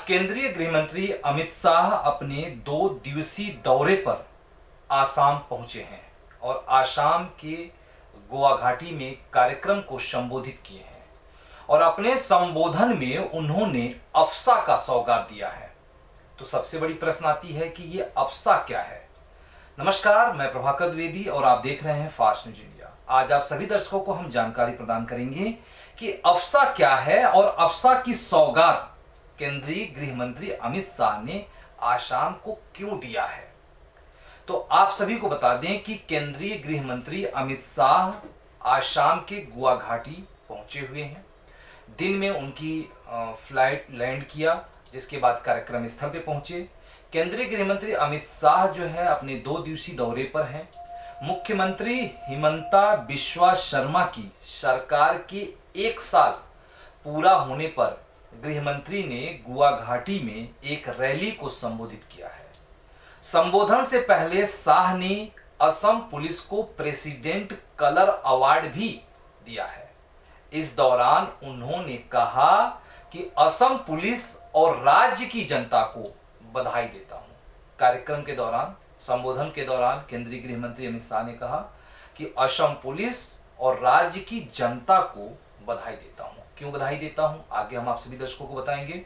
केंद्रीय गृह मंत्री अमित शाह अपने 2 दिवसीय दौरे पर आसाम पहुंचे हैं और आसाम के गोवा घाटी में कार्यक्रम को संबोधित किए हैं और अपने संबोधन में उन्होंने अफसा का सौगात दिया है। तो सबसे बड़ी प्रश्न आती है कि ये अफसा क्या है। नमस्कार, मैं प्रभाकर द्विवेदी और आप देख रहे हैं फास्ट न्यूज इंडिया। आज आप सभी दर्शकों को हम जानकारी प्रदान करेंगे कि अफसा क्या है और अफसा की सौगात केंद्रीय गृह मंत्री अमित शाह ने आसाम को क्यों दिया है। तो आप सभी को बता दें कि केंद्रीय गृह मंत्री अमित शाह आसाम के गोवा घाटी पहुंचे हुए हैं। दिन में उनकी फ्लाइट लैंड किया, जिसके बाद कार्यक्रम स्थल पे पहुंचे। केंद्रीय गृह मंत्री अमित शाह जो है अपने 2 दिवसीय दौरे पर हैं। मुख्यमंत्री हिमंता बिस्वा शर्मा की सरकार के 1 साल पूरा होने पर गृह मंत्री ने गोवा घाटी में एक रैली को संबोधित किया है। संबोधन से पहले शाह ने असम पुलिस को प्रेसिडेंट कलर अवार्ड भी दिया है। इस दौरान उन्होंने कहा कि असम पुलिस और राज्य की जनता को बधाई देता हूं। कार्यक्रम के दौरान, संबोधन के दौरान केंद्रीय गृह मंत्री अमित शाह ने कहा कि असम पुलिस और राज्य की जनता को बधाई देता हूं। क्यों बधाई देता हूं, आगे हम आप सभी दर्शकों को बताएंगे।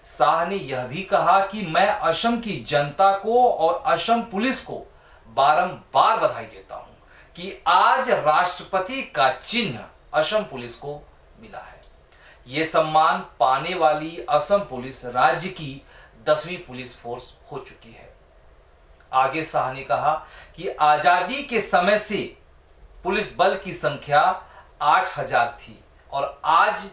शाह ने यह भी कहा कि मैं असम की जनता को और असम पुलिस को बारंबार बधाई देता हूं कि आज राष्ट्रपति का चिन्ह असम पुलिस को मिला है। यह सम्मान पाने वाली असम पुलिस राज्य की 10वीं पुलिस फोर्स हो चुकी है। आगे शाह ने कहा कि आजादी के समय से पुलिस बल की संख्या 8000 थी और आज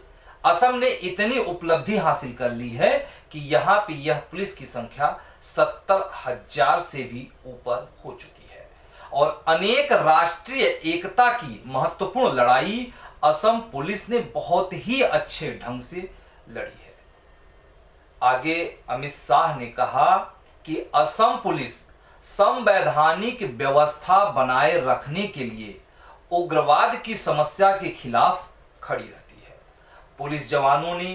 असम ने इतनी उपलब्धि हासिल कर ली है कि यहां पे यह पुलिस की संख्या 70,000 से भी ऊपर हो चुकी है और अनेक राष्ट्रीय एकता की महत्वपूर्ण लड़ाई असम पुलिस ने बहुत ही अच्छे ढंग से लड़ी है। आगे अमित शाह ने कहा कि असम पुलिस संवैधानिक व्यवस्था बनाए रखने के लिए उग्रवाद की समस्या के खिलाफ खड़ी रहती है। पुलिस जवानों ने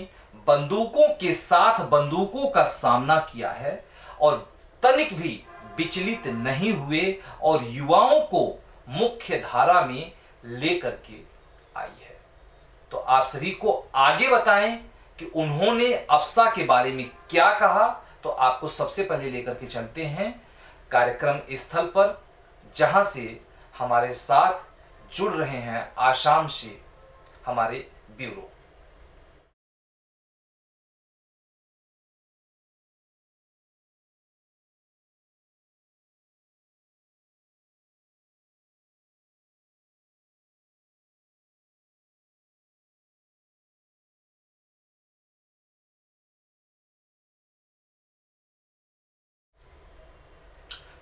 बंदूकों के साथ बंदूकों का सामना किया है और तनिक भी विचलित नहीं हुए और युवाओं को मुख्य धारा में लेकर के आई है। तो आप सभी को आगे बताएं कि उन्होंने अफसा के बारे में क्या कहा। तो आपको सबसे पहले लेकर के चलते हैं कार्यक्रम स्थल पर, जहां से हमारे साथ जुड़ रहे हैं आसाम से हमारे ब्यूरो।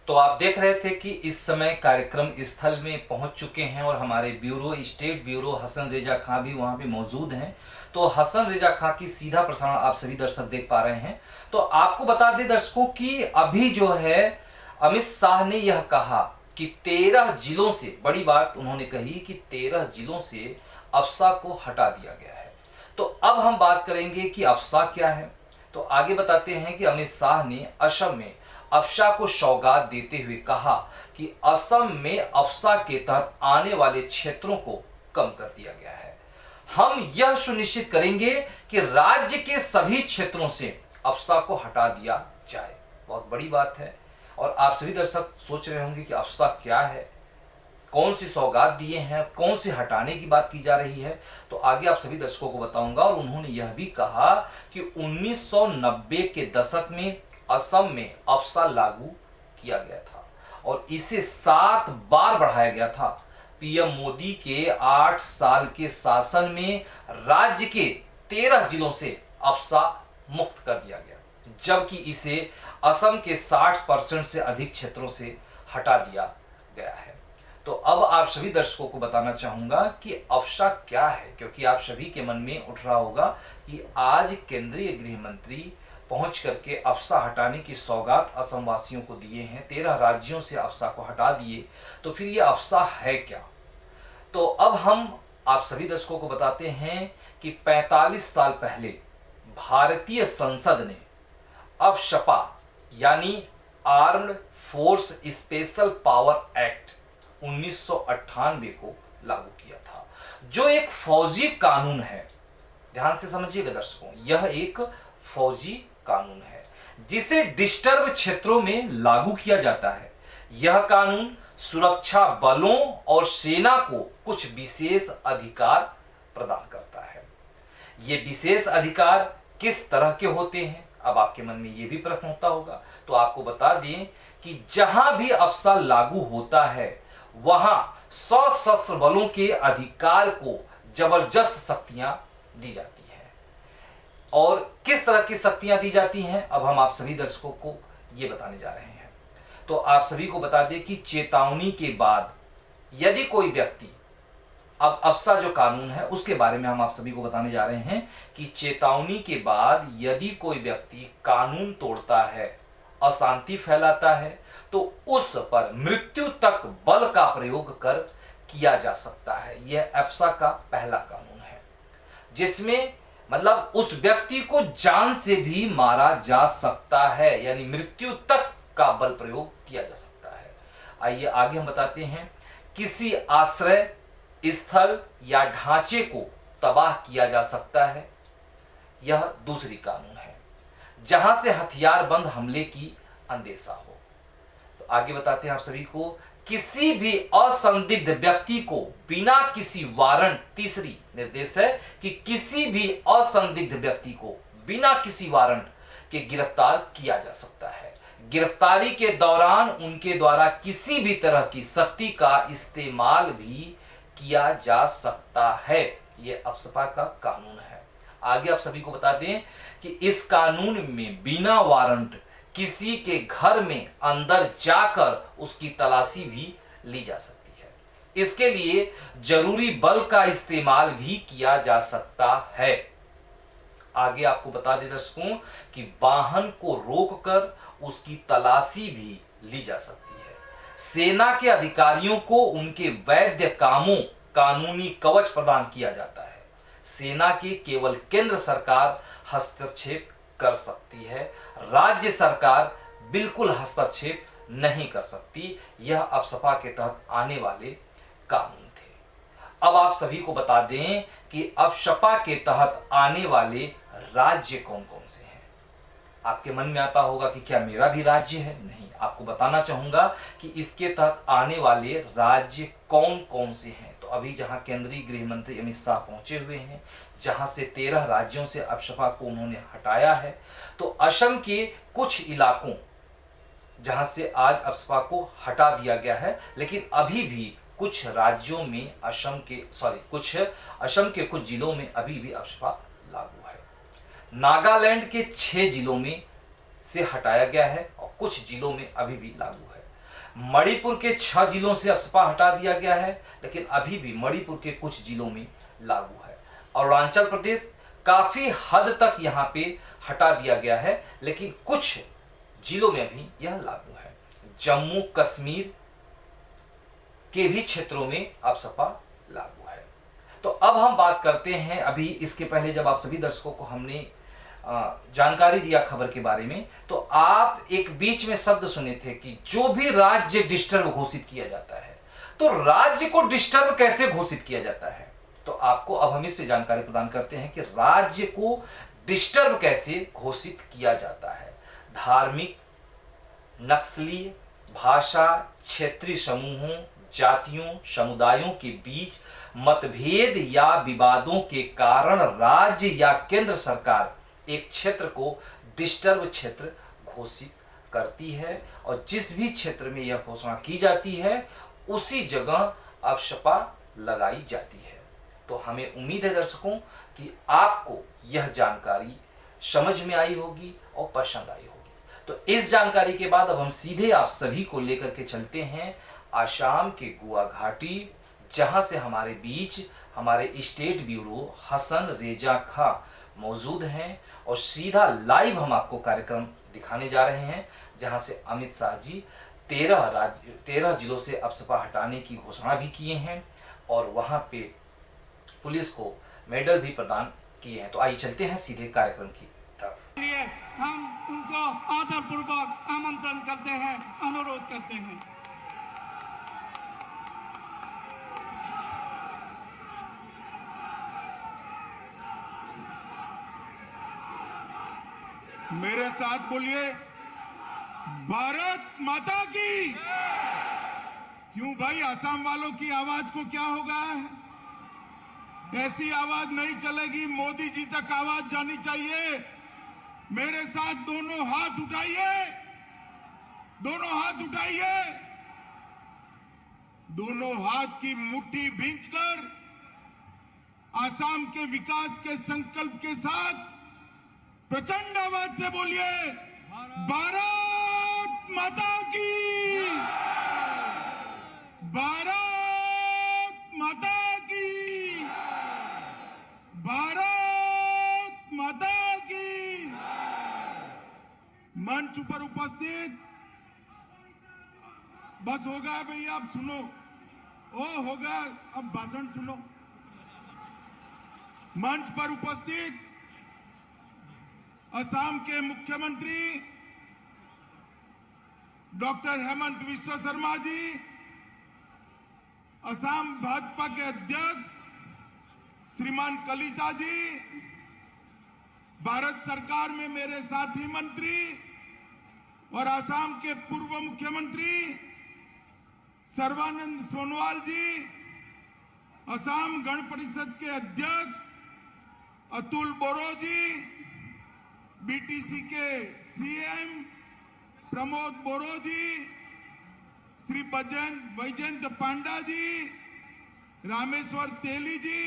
तो आप देख रहे थे कि इस समय कार्यक्रम स्थल में पहुंच चुके हैं और हमारे ब्यूरो, स्टेट ब्यूरो हसन रेजा खां भी वहां पे मौजूद हैं। तो हसन रेजा खां की सीधा प्रसारण आप सभी दर्शक देख पा रहे हैं। तो आपको बता दें दर्शकों कि अभी जो है अमित शाह ने यह कहा कि 13 जिलों से, बड़ी बात उन्होंने कही कि 13 जिलों से अफसा को हटा दिया गया है। तो अब हम बात करेंगे कि अफसा क्या है। तो आगे बताते हैं कि अमित शाह ने असम में अफसा को सौगात देते हुए कहा कि असम में अफसा के तहत आने वाले क्षेत्रों को कम कर दिया गया है। हम यह सुनिश्चित करेंगे कि राज्य के सभी क्षेत्रों से अफसा को हटा दिया जाए। बहुत बड़ी बात है और आप सभी दर्शक सोच रहे होंगे कि अफसा क्या है, कौन सी सौगात दिए हैं, कौन सी हटाने की बात की जा रही है। तो आगे आप सभी दर्शकों को बताऊंगा। और उन्होंने यह भी कहा कि 1990 के दशक में असम में अफसा लागू किया गया था और इसे 7 बार बढ़ाया गया था। पीएम मोदी के 8 साल के शासन में राज्य के 13 जिलों से अफसा मुक्त कर दिया गया, जबकि इसे असम के 60% से अधिक क्षेत्रों से हटा दिया गया है। तो अब आप सभी दर्शकों को बताना चाहूंगा कि अफसा क्या है, क्योंकि आप सभी के मन में उठ रहा होगा कि आज केंद्रीय गृह मंत्री पहुंच करके अफसा हटाने की सौगात असम वासियों को दिए हैं, 13 राज्यों से अफसा को हटा दिए, तो फिर यह अफसा है क्या। तो अब हम आप सभी दर्शकों को बताते हैं कि 45 साल पहले भारतीय संसद ने अफशपा यानी armed force special power act 1998 को लागू किया था, जो एक फौजी कानून है। ध्यान से समझिएगा दर्शकों, यह एक फौजी कानून है जिसे डिस्टर्ब क्षेत्रों में लागू किया जाता है। यह कानून सुरक्षा बलों और सेना को कुछ विशेष अधिकार प्रदान करता है। ये विशेष अधिकार किस तरह के होते हैं? अब आपके मन में ये भी प्रश्न होता होगा, तो आपको बता दें कि जहां भी अफसा लागू होता है वहां सशस्त्र बलों के अधिकार को जबरदस्त शक्तियां दी जाती हैं। और किस तरह की शक्तियां दी जाती हैं, अब हम आप सभी दर्शकों को यह बताने जा रहे हैं। तो आप सभी को बता दें कि चेतावनी के बाद यदि कोई व्यक्ति, अब अफसा जो कानून है उसके बारे में हम आप सभी को बताने जा रहे हैं कि चेतावनी के बाद यदि कोई व्यक्ति कानून तोड़ता है, अशांति फैलाता है, तो उस पर मृत्यु तक बल का प्रयोग कर किया जा सकता है। यह अफसा का पहला कानून है, जिसमें मतलब उस व्यक्ति को जान से भी मारा जा सकता है, यानी मृत्यु तक का बल प्रयोग किया जा सकता है। आइए आगे हम बताते हैं, किसी आश्रय स्थल या ढांचे को तबाह किया जा सकता है। यह दूसरी कानून है, जहां से हथियारबंद हमले की अंदेशा हो। तो आगे बताते हैं आप सभी को, किसी भी असंदिग्ध व्यक्ति को बिना किसी वारंट, तीसरी निर्देश है कि किसी भी असंदिग्ध व्यक्ति को बिना किसी वारंट के गिरफ्तार किया जा सकता है। गिरफ्तारी के दौरान उनके द्वारा किसी भी तरह की शक्ति का इस्तेमाल भी किया जा सकता है। यह अफसपा का कानून है। आगे आप सभी को बता दें कि इस कानून में बिना वारंट किसी के घर में अंदर जाकर उसकी तलाशी भी ली जा सकती है। इसके लिए जरूरी बल का इस्तेमाल भी किया जा सकता है। आगे आपको बता दें दर्शकों कि वाहन को रोककर उसकी तलाशी भी ली जा सकती है। सेना के अधिकारियों को उनके वैध कामों कानूनी कवच प्रदान किया जाता है। सेना के केवल केंद्र सरकार हस्तक्षेप कर सकती है, राज्य सरकार बिल्कुल हस्तक्षेप नहीं कर सकती। यह अफसपा के तहत आने वाले कानून थे। अब आप सभी को बता दें कि अफसपा के तहत आने वाले राज्य कौन कौन से हैं। आपके मन में आता होगा कि क्या मेरा भी राज्य है? नहीं, आपको बताना चाहूंगा कि इसके तहत आने वाले राज्य कौन कौन से हैं। तो अभी जहां केंद्रीय गृह मंत्री अमित शाह पहुंचे हुए हैं, जहां से 13 राज्यों से अफसपा को उन्होंने हटाया है, तो असम के कुछ इलाकों जहां से आज अफसपा को हटा दिया गया है, लेकिन अभी भी कुछ राज्यों में कुछ असम के कुछ जिलों में अभी भी अफसपा लागू है। नागालैंड के 6 जिलों में से हटाया गया है और कुछ जिलों में अभी भी लागू है। मणिपुर के 6 जिलों से अफसपा हटा दिया गया है, लेकिन अभी भी मणिपुर के कुछ जिलों में लागू है। अरुणाचल प्रदेश काफी हद तक यहां पे हटा दिया गया है, लेकिन कुछ जिलों में भी यह लागू है। जम्मू कश्मीर के भी क्षेत्रों में अफसपा लागू है। तो अब हम बात करते हैं, अभी इसके पहले जब आप सभी दर्शकों को हमने जानकारी दिया खबर के बारे में, तो आप एक बीच में शब्द सुने थे कि जो भी राज्य डिस्टर्ब घोषित किया जाता है, तो राज्य को डिस्टर्ब कैसे घोषित किया जाता है। तो आपको अब हम इस पे जानकारी प्रदान करते हैं कि राज्य को डिस्टर्ब कैसे घोषित किया जाता है। धार्मिक, नक्सलीय, भाषा, क्षेत्रीय समूहों, जातियों, समुदायों के बीच मतभेद या विवादों के कारण राज्य या केंद्र सरकार एक क्षेत्र को डिस्टर्ब क्षेत्र घोषित करती है, और जिस भी क्षेत्र में यह घोषणा की जाती है उसी जगह अफसपा लगाई जाती है। तो हमें उम्मीद है दर्शकों कि आपको यह जानकारी समझ में आई होगी और पसंद आई होगी। तो इस जानकारी के बाद अब हम सीधे आप सभी को लेकर के चलते हैं आसाम के गुवाहाटी, जहां से हमारे बीच हमारे स्टेट ब्यूरो हसन रेजा खां मौजूद हैं, और सीधा लाइव हम आपको कार्यक्रम दिखाने जा रहे हैं, जहां से अमित शाह जी 13 जिलों से अफसपा हटाने की घोषणा भी किए हैं, और वहां पे पुलिस को मेडल भी प्रदान किए हैं। तो आइए चलते हैं सीधे कार्यक्रम की तरफ। हम आपको आदरपूर्वक आमंत्रण करते हैं, अनुरोध करते हैं। मेरे साथ बोलिए, भारत माता की। क्यों भाई, असम वालों की आवाज को क्या हो गया है? ऐसी आवाज नहीं चलेगी, मोदी जी तक आवाज जानी चाहिए। मेरे साथ दोनों हाथ उठाइए, दोनों हाथ उठाइए, दोनों हाथ की मुट्ठी भींचकर असम के विकास के संकल्प के साथ प्रचंड आवाज से बोलिए, भारत माता की, भारत माता की, भारत माता की। मंच पर उपस्थित, बस हो गया भैया, आप सुनो। ओ हो गया, अब भाषण सुनो। मंच पर उपस्थित असम के मुख्यमंत्री डॉक्टर हेमंत विश्व शर्मा जी, असम भाजपा के अध्यक्ष श्रीमान कलिता जी, भारत सरकार में मेरे साथी मंत्री और असम के पूर्व मुख्यमंत्री सर्बानंद सोनोवाल जी, असम गण परिषद के अध्यक्ष अतुल बोरो जी, बीटीसी के सीएम प्रमोद बोरो जी, श्री वैजयंत पांडा जी, रामेश्वर तेली जी,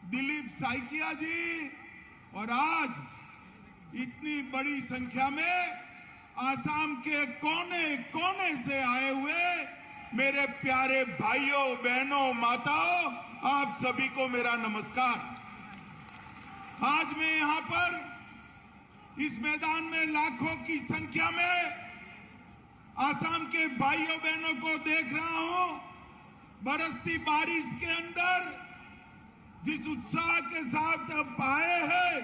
दिलीप साइकिया जी, और आज इतनी बड़ी संख्या में आसाम के कोने कोने से आए हुए मेरे प्यारे भाइयों बहनों माताओं, आप सभी को मेरा नमस्कार। आज मैं यहां पर इस मैदान में लाखों की संख्या में आसाम के भाइयों बहनों को देख रहा हूं। बरसती बारिश के अंदर जिस उत्साह के साथ अब आए हैं,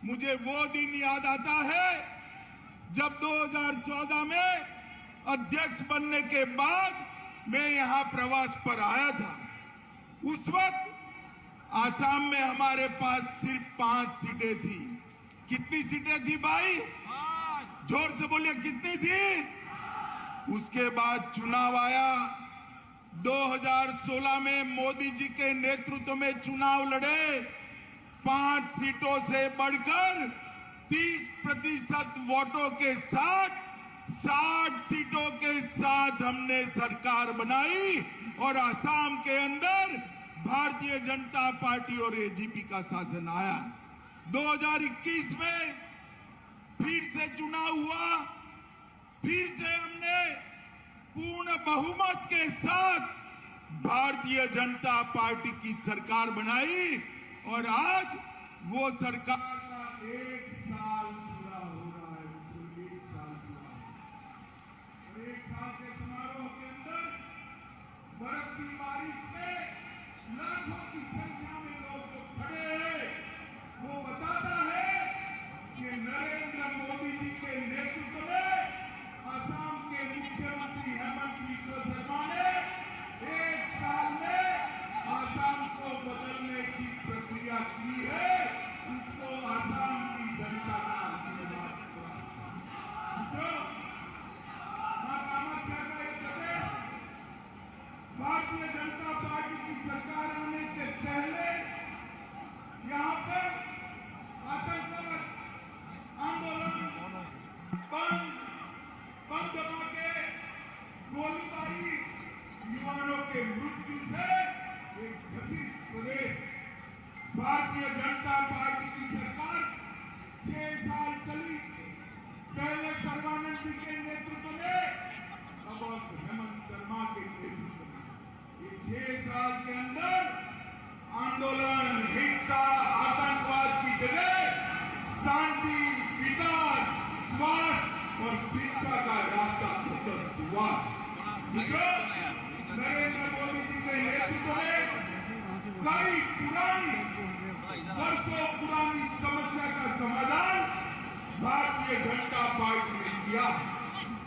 मुझे वो दिन याद आता है जब 2014 में अध्यक्ष बनने के बाद मैं यहां प्रवास पर आया था। उस वक्त आसाम में हमारे पास सिर्फ 5 सीटें थी। कितनी सीटें थी भाई? 5। जोर से बोलिए, कितनी थी? उसके बाद चुनाव आया। 2016 में मोदी जी के नेतृत्व में चुनाव लड़े। 5 सीटों से बढ़कर 30% वोटों के साथ 60 सीटों के साथ हमने सरकार बनाई और असम के अंदर भारतीय जनता पार्टी और एजीपी का शासन आया। 2021 में फिर से चुनाव हुआ, फिर से हमने पूर्ण बहुमत के साथ भारतीय जनता पार्टी की सरकार बनाई और आज वो सरकार का 1 साल पूरा हो रहा है। 1 साल पूरा और 1 साल के समारोह के अंदर बरसती बारिश में लाखों की संख्या में लोग जो खड़े हैं, वो बताता है कि नरेंद्र मोदी जी के नेतृत्व में असम के मुख्यमंत्री हेमंत विश्व शर्मा ने 1 साल में असम को बदलने की प्रक्रिया की है। उसको असम की जनता का आशीर्वाद मित्रों, मां कामाख्या का एक प्रदेश भारतीय जनता पार्टी की सरकार आने के पहले यहां पर आतंकवाद आंदोलन बम धमाके गोलीबारी युवाओं के मृत्यु से एक ग्रसित प्रदेश। भारतीय जनता पार्टी की सरकार 6 साल चली, पहले सर्बानंद जी के नेतृत्व में, अब हेमंत शर्मा के नेतृत्व में। ये 6 साल के अंदर आंदोलन, हिंसा, आतंकवाद की जगह शांति, विकास, स्वास्थ्य और शिक्षा का रास्ता प्रशस्त हुआ। नरेंद्र मोदी जी के नेतृत्व में कई पुरानी, वर्षों पुरानी समस्या का समाधान भारतीय जनता पार्टी ने किया।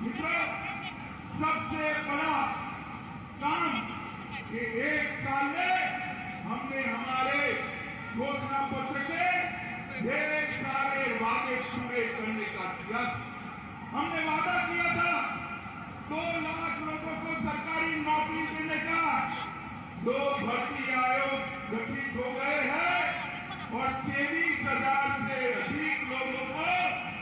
मित्रों, सबसे बड़ा काम ये एक साल में हमने हमारे घोषणा पत्र के ढेर सारे वादे पूरे करने का किया। हमने वादा किया था 2 लाख लोगों को सरकारी नौकरी देने का। 2 भर्ती आयोग गठित हो गए हैं और 23,000 से अधिक लोगों को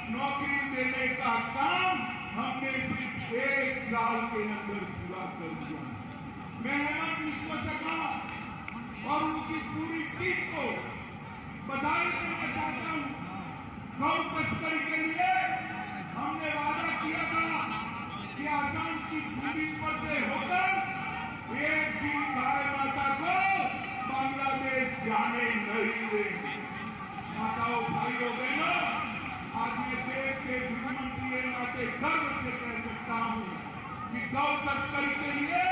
नौकरी देने का काम हमने सिर्फ 1 साल के अंदर पूरा कर दिया। मैं हेमंत बिश्व शर्मा और उनकी पूरी टीम को बधाई देना चाहता हूं। गौ तस्करी के लिए हमने वादा किया था कि आसाम की भूमि पर से होकर एक भी गाय माता को बांग्लादेश जाने नहीं देंगे। माताओं, भाइयों, बहनों, आज मैं देश के गृह मंत्री के नाते गर्व से कह सकता हूं कि गौ तस्करी के लिए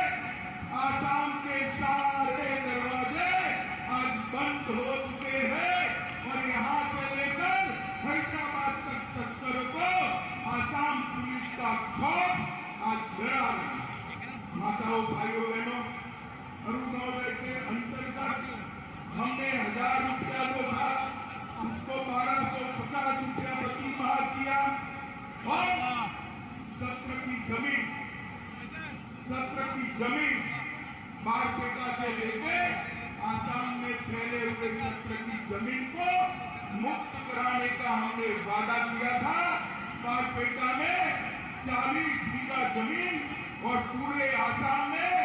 आसाम के सारे दरवाजे आज बंद हो चुके हैं और यहां से लेकर हैदराबाद तक तस्करों को आसाम पुलिस का खौफ आज डरा रहा है। माताओं, भाइयों, बहनों, अरुणोदय के अंतर्गत हमने 1,000 रुपया जो था उसको 1,250 रुपया प्रति माह किया और सत्र की जमीन बारपेटा से लेके आसाम में फैले हुए सत्र की जमीन को मुक्त कराने का हमने वादा किया था। बारपेटा में 40 बीघा जमीन और पूरे आसाम में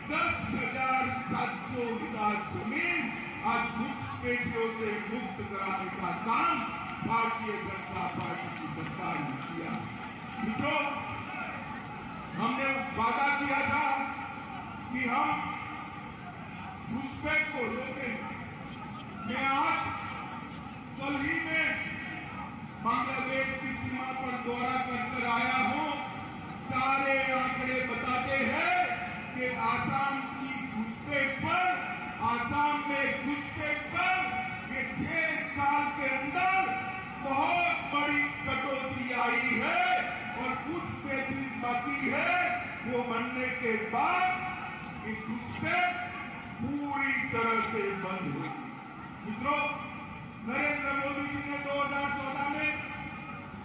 10,700 बीघा जमीन आज घुसपैठियों से मुक्त कराने का काम भारतीय जनता पार्टी की सरकार ने किया। मित्रों, हमने वादा किया था कि हम घुसपैठ को रोकेंगे। मैं आज कल ही में बांग्लादेश की सीमा पर दौरा कर आया हूं। सारे आंकड़े बताते हैं कि आसाम की घुसपैठ पर, आसाम में घुसपैठ पर ये 6 साल के अंदर बहुत बड़ी कटौती आई है और कुछ 33 बाकी है। वो बनने के बाद ये घुसपैठ पूरी तरह से बंद होगी। मित्रों, नरेंद्र मोदी जी ने 2014 में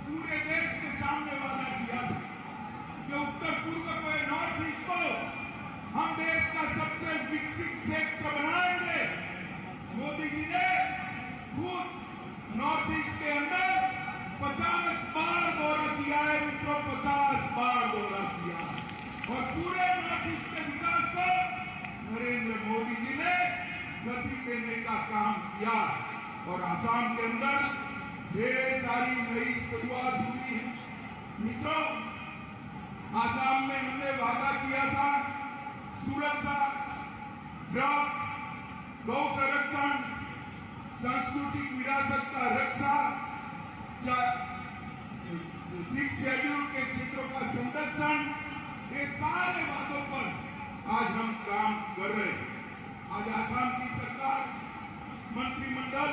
पूरे देश के सामने वादा किया था कि उत्तर पूर्व को, नॉर्थ ईस्ट को हम देश का सबसे विकसित क्षेत्र बनाएंगे। मोदी जी ने खुद नॉर्थ ईस्ट के अंदर 50 बार दौरा किया है। मित्रों, 50 बार दौरा किया और पूरे नॉर्थ ईस्ट के विकास को नरेंद्र मोदी जी ने गति देने का काम किया और आसाम के अंदर ढेर सारी नई शुरुआत हुई है। मित्रों, आसाम में हमने वादा किया था सुरक्षा, ड्रग, गौ संरक्षण, सांस्कृतिक विरासत का रक्षा, 6 शेड्यूल के क्षेत्रों का संरक्षण, ये सारे वादों पर आज हम काम कर रहे हैं। आज आसाम की सरकार, मंत्रिमंडल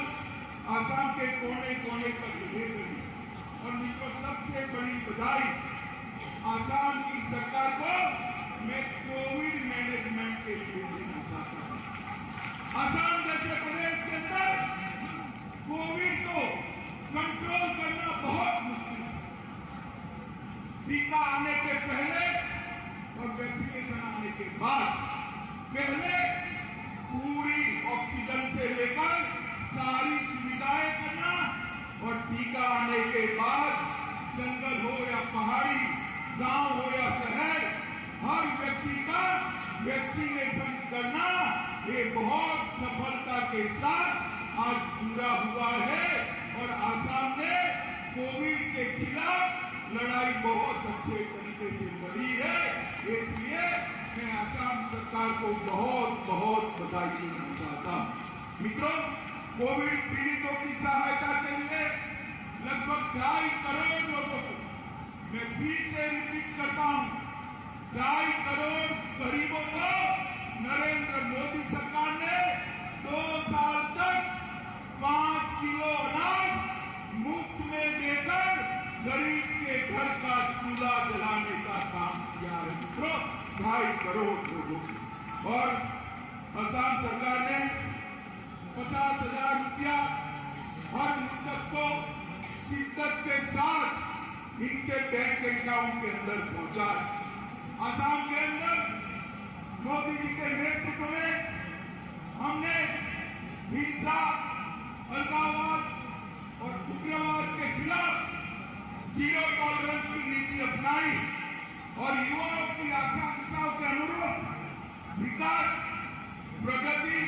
आसाम के कोने कोने तक देख रही है और मित्रों, सबसे बड़ी बधाई आसाम की सरकार को मैं कोविड मैनेजमेंट के लिए देना चाहता हूं। आसाम जैसे प्रदेश के अंदर कोविड को कंट्रोल करना बहुत मुश्किल है। टीका आने के पहले और वैक्सीनेशन आने के बाद पहले पूरी ऑक्सीजन से लेकर सारी सुविधाएं करना और टीका आने के बाद जंगल हो या पहाड़ी, गांव हो या शहर, हर व्यक्ति का वैक्सीनेशन करना ये बहुत सफलता के साथ आज पूरा हुआ है और आसाम ने कोविड के खिलाफ लड़ाई बहुत अच्छे तरीके से लड़ी है। इसलिए मैं आसाम सरकार को बहुत बहुत बधाई देना चाहता हूं। मित्रों, कोविड पीड़ितों की सहायता के लिए लगभग 2.5 करोड़ लोगों को, मैं फिर से रिपीट करता हूं, 2.5 करोड़ गरीबों को नरेंद्र मोदी सरकार ने 2 साल तक 5 किलो अनाज मुफ्त में देकर 2.5 करोड़ लोगों की। और असम सरकार ने 50,000 रुपया हर मृतक को शिद्दत के साथ इनके बैंक अकाउंट के अंदर पहुंचा। असम के अंदर मोदी जी के नेतृत्व में हमने हिंसा, अलगाववाद और उग्रवाद के खिलाफ जीरो टॉलरेंस की नीति अपनाई और युवाओं की आकांक्षाओं के अनुरूप विकास, प्रगति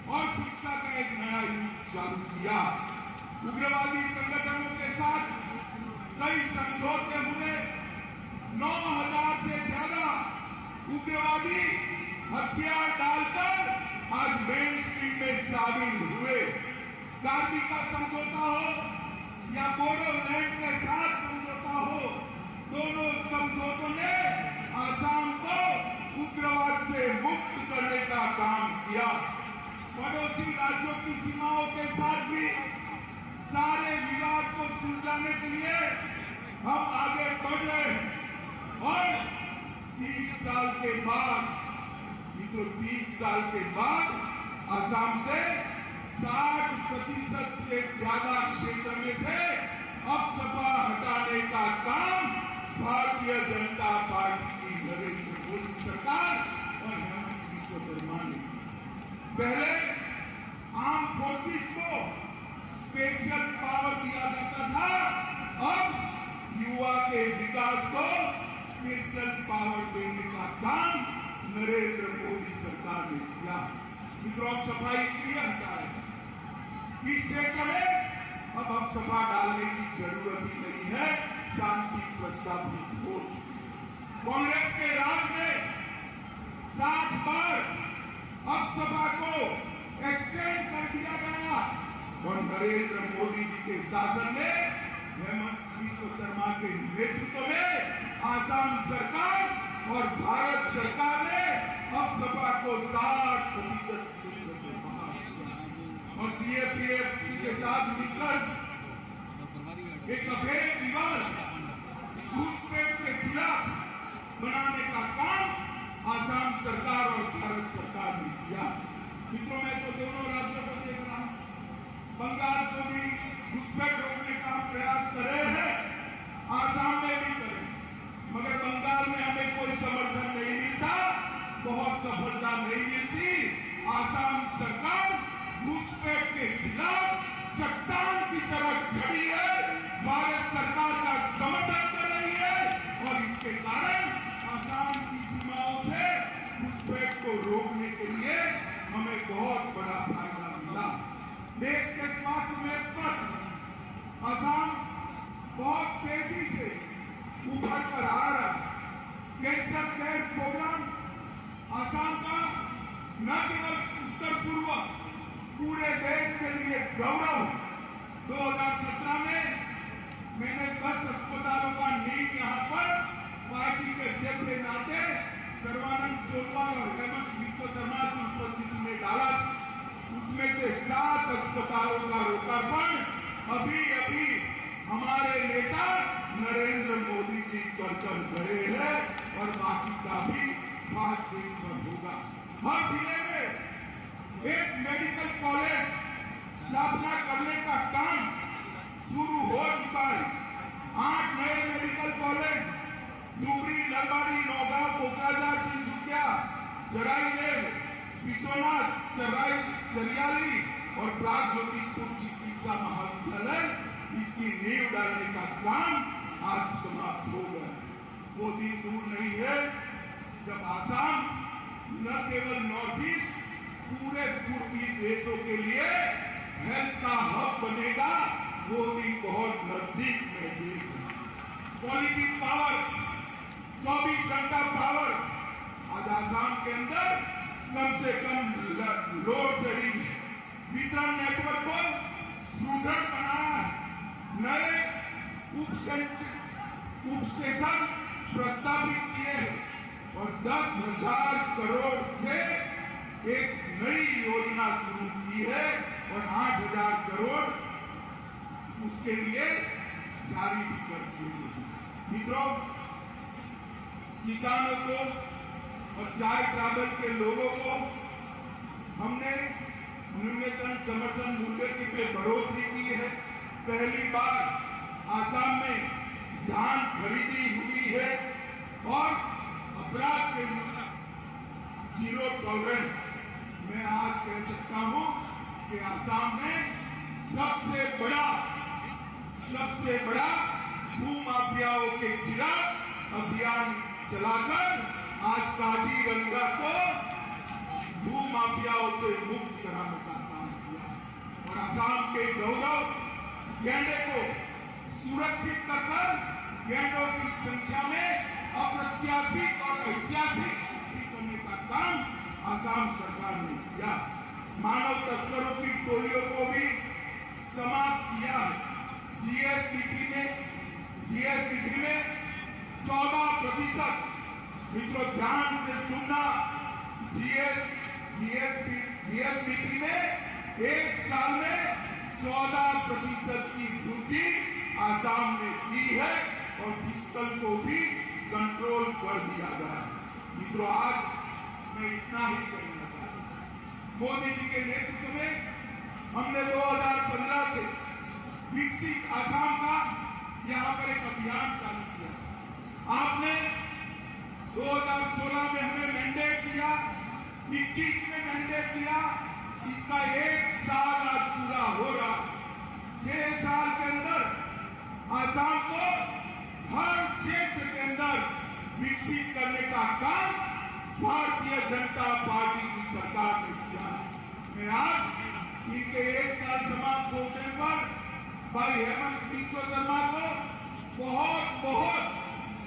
और शिक्षा का एक नया युग चालू किया। उग्रवादी संगठनों के साथ कई समझौते हुए 9,000 से ज्यादा उग्रवादी हथियार डालकर आज मेन स्ट्रीम में शामिल हुए। कार्बी का समझौता हो या बोडोलैंड के साथ समझौता हो, दोनों समझौतों ने आसाम को उग्रवाद से मुक्त करने का काम किया। पड़ोसी राज्यों की सीमाओं के साथ भी सारे विवाद को सुलझाने के लिए हम आगे बढ़ रहे हैं और 30 साल के बाद, मित्रों 30 साल के बाद आसाम से 60% से ज्यादा क्षेत्र में से अपसपा हटाने का काम भारतीय जनता पार्टी की नरेंद्र मोदी सरकार और हेमंत बिस्वा शर्मा ने। पहले आर्म फोर्सेस को स्पेशल पावर दिया जाता था, अब युवा के विकास को स्पेशल पावर देने का काम नरेंद्र मोदी सरकार ने किया। मित्रों, सफाई इसलिए हटा है, इस क्षेत्र में अब सफा डालने की जरूरत ही नहीं है, शांति प्रस्तावित हो चुकी। कांग्रेस के राज में 60 बार अब सभा को एक्सटेंड कर दिया गया और नरेंद्र मोदी जी के शासन में हेमंत बिस्वा शर्मा के नेतृत्व में आसाम सरकार और भारत सरकार ने अब सभा को 60% क्षेत्र से बाहर किया और सीएपीएफ के साथ मिलकर एक अभेद दीवार घुसपैठ के खिलाफ बनाने का काम आसाम सरकार और भारत सरकार ने किया। मित्रों, मैं तो दोनों राज्यों को देख रहा हूं, बंगाल को भी घुसपैठ रोकने का प्रयास कर रहे हैं, आसाम में भी करें, मगर बंगाल में हमें कोई समर्थन नहीं मिलता, बहुत सफलता नहीं मिलती। आसाम सरकार घुसपैठ के खिलाफ चट्टान की तरह खड़ी है, भारत सरकार का समर्थन कर रही है और इसके कारण आसाम की सीमाओं से घुसपैठ को रोकने के लिए हमें बहुत बड़ा फायदा मिला। देश के स्मार्ट मैप पर आसाम बहुत तेजी से उभर कर आ रहा है। कैंसर केयर प्रोग्राम आसाम का न केवल उत्तर पूर्व पूरे देश के लिए गौरव। 2017 में मैंने 10 अस्पतालों का नींव यहाँ पर पार्टी के अध्यक्ष के नाते सर्बानंद सोनोवाल और हेमंत बिस्वा शर्मा की उपस्थिति में डाला। उसमें से 7 अस्पतालों का लोकार्पण अभी हमारे नेता नरेंद्र मोदी जी कर गए हैं और बाकी का भी 5 दिन पर होगा। हर जिले में एक मेडिकल कॉलेज स्थापना करने का काम शुरू हो चुका है। 8 नए मेडिकल कॉलेज धुबरी, नलबाड़ी, नौगांव, कोकराझार, तिनसुकिया, चराइदेव, विश्वनाथ, चरियाली और प्राग ज्योतिषपुर चिकित्सा महाविद्यालय, इसकी नींव डालने का काम आज समाप्त हो गया है। वो दिन दूर नहीं है जब आसाम न केवल नॉर्थ ईस्ट, पूरे पूर्वी देशों के लिए हेल्थ का हब बनेगा। वो दिन बहुत नजदीक में है। क्वालिटी पावर, 24 घंटा पावर आज आसाम के अंदर कम से कम लोड शेडिंग वितरण नेटवर्क को सुदृढ़ बनाना, नए उप स्टेशन प्रस्तावित किए और 10,000 करोड़ से एक नई योजना शुरू की है और 8,000 करोड़ उसके लिए जारी भी कर दी है। मित्रों, किसानों को और चाय ट्रैवल के लोगों को हमने न्यूनतम समर्थन मूल्य की बढ़ोतरी की है। पहली बार आसाम में धान खरीदी हुई है और अपराध के जीरो टॉलरेंस। मैं आज कह सकता हूं कि आसाम में सबसे बड़ा भूमाफियाओं के खिलाफ अभियान चलाकर आज काजीरंगा को भूमाफियाओं से मुक्त कराने का काम किया और आसाम के गौरव गैंडे को सुरक्षित कर गैंडों की संख्या में अप्रत्याशित और ऐतिहासिक वृद्धि करने का काम आसाम सरकार ने किया। मानव तस्करों की टोलियों को भी समाप्त किया है। जीएसडीपी में 14%। मित्रों ध्यान से सुनना, जीएसडीपी में एक साल में 14% की वृद्धि आसाम ने की है और फिस्कल को भी कंट्रोल कर दिया गया है। मित्रों आज मैं इतना ही कहना चाहता हूं, मोदी जी के नेतृत्व में हमने 2015 से विकसित आसाम का यहाँ पर एक अभियान चालू किया। आपने 2016 में हमें मैंडेट दिया, 21 में मैंडेट दिया, इसका 1 साल आज पूरा हो रहा। 6 साल के अंदर आसाम को हर क्षेत्र के अंदर विकसित करने का काम भारतीय जनता पार्टी की सरकार ने किया। मैं आज इनके 1 साल समाप्त होने पर भाई हेमंत विश्वकर्मा को बहुत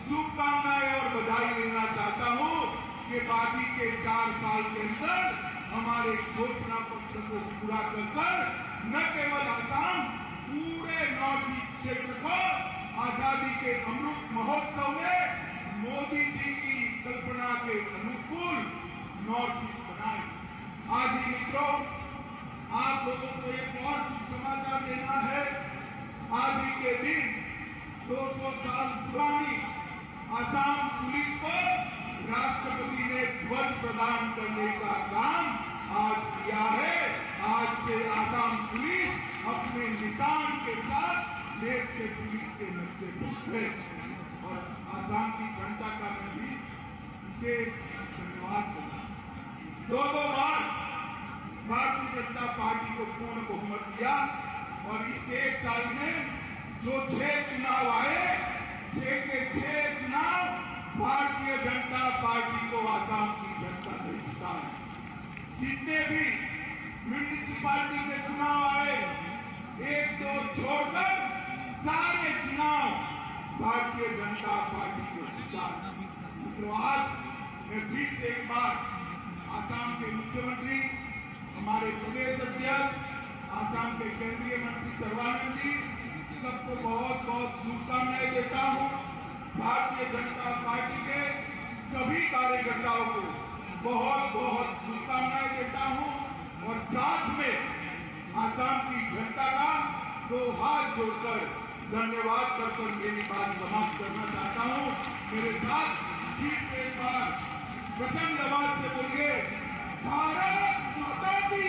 शुभकामनाएं और बधाई देना चाहता हूं कि बाकी के 4 साल के अंदर हमारे घोषणा पत्र को पूरा कर न केवल आसाम, पूरे नॉर्थ ईस्ट क्षेत्र को आजादी के अमृत महोत्सव में मोदी जी की कल्पना के अनुकूल नॉर्थ ईस्ट बनाए। आज ही मित्रों आप लोगों को एक और शुभ समाचार देना है। आज ही के दिन 200 साल पुरानी आसाम पुलिस को राष्ट्रपति ने ध्वज प्रदान करने का काम आज किया है। आज से आसाम पुलिस अपने निशान के साथ देश के पुलिस के नक्शे पर है और आसाम की जनता का मैं भी विशेष धन्यवाद करता हूं। 2 बार भारतीय जनता पार्टी को पूर्ण बहुमत दिया और इस 1 साल में जो 6 चुनाव आए, 6 के 6 चुनाव भारतीय जनता पार्टी को आसाम की जनता ने जिता। जितने भी म्यूनिसिपालिटी के चुनाव आए, 1-2 छोड़कर सारे चुनाव भारतीय जनता पार्टी को जिता। मित्रों आज मैं फिर से एक बार आसाम के मुख्यमंत्री, हमारे प्रदेश अध्यक्ष, आसाम के केंद्रीय मंत्री सर्बानंद जी सबको बहुत शुभकामनाएं देता हूं। भारतीय जनता पार्टी के सभी कार्यकर्ताओं को बहुत शुभकामनाएं देता हूं और साथ में आसाम की जनता का 2 हाथ जोड़कर धन्यवाद कर मेरी बात समाप्त करना चाहता हूं। मेरे साथ फिर से एक बार प्रचंड आवाज से बोलिए, भारत माता की।